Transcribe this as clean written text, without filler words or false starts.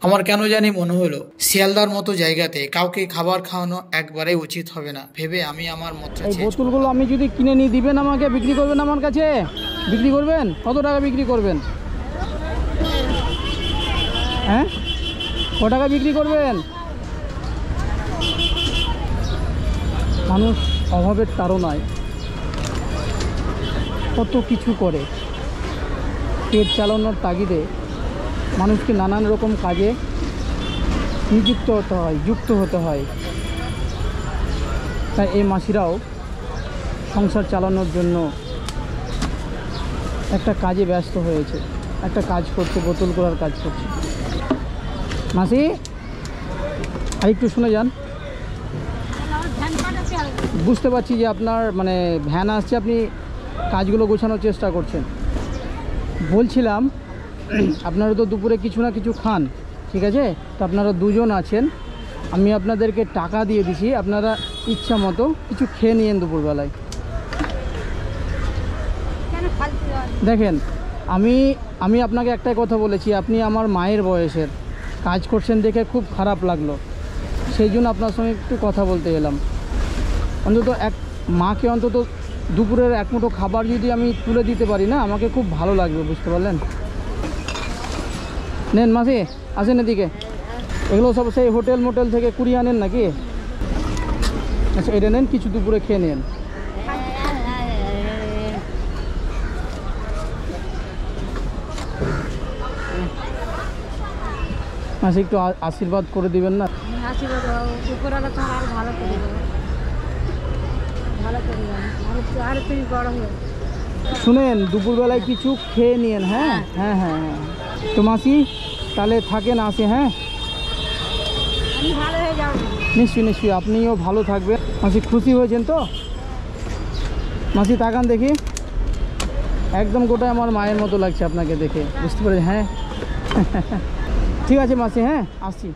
আমার কেন জানি মনে হলো শিয়ালদার মতো জায়গাতে কাউকে খাবার খাওয়ানো একবারেই উচিত হবে না ভেবে আমি আমার মতটা এই বোতলগুলো আমি যদি কিনে নিয়ে দিবেন আমাকে, বিক্রি করবেন আমার কাছে? বিক্রি করবেন? কত টাকা বিক্রি করবেন? হ্যাঁ, ক টাকা বিক্রি করবেন? মানুষ অভাবের তাড়নায় কত কিছু করে, পেট চালানোর তাগিদে মানুষকে নানান রকম কাজে নিযুক্ত হতে হয়, যুক্ত হতে হয়। তাই এই মাসিরাও সংসার চালানোর জন্য একটা কাজে ব্যস্ত হয়েছে, একটা কাজ করছে, বোতল করার কাজ করছে। মাসি আর একটু শুনে যান। বুঝতে পারছি যে আপনার মানে ভ্যান আসছে, আপনি কাজগুলো গোছানোর চেষ্টা করছেন। বলছিলাম আপনারা তো দুপুরে কিছু না কিছু খান, ঠিক আছে? তো আপনারা দুজন আছেন, আমি আপনাদেরকে টাকা দিয়ে দিছি, আপনারা ইচ্ছা মতো কিছু খেয়ে নিয়েন দুপুরবেলায়। দেখেন, আমি আপনাকে একটাই কথা বলেছি, আপনি আমার মায়ের বয়সের, কাজ করছেন দেখে খুব খারাপ লাগলো, সেই জন্য আপনার সঙ্গে একটু কথা বলতে এলাম। অন্তত এক মাকে অন্তত দুপুরের এক মুঠো খাবার যদি আমি তুলে দিতে পারি না, আমাকে খুব ভালো লাগবে, বুঝতে পারলেন? নেন মাসি, আসেন এদিকে। এগুলো সব সেই হোটেল মোটেল থেকে কুড়িয়ে আনেন নাকি? আচ্ছা, এটা নেন, কিছু দুপুরে খেয়ে নেন। আচ্ছা, একটু আশীর্বাদ করে দিবেন না? শুনেন, দুপুরবেলায় কিছু খেয়ে নিয়েন। হ্যাঁ হ্যাঁ হ্যাঁ হ্যাঁ। তো মাসি তাহলে থাকেন, আসে। হ্যাঁ, নিশ্চয়ই নিশ্চয়ই, আপনিও ভালো থাকবেন। মাসি খুশি হয়েছেন তো? মাসি তাকান দেখি, একদম গোটায় আমার মায়ের মতো লাগছে আপনাকে দেখে, বুঝতে পারি। হ্যাঁ ঠিক আছে মাসি, হ্যাঁ আসছি।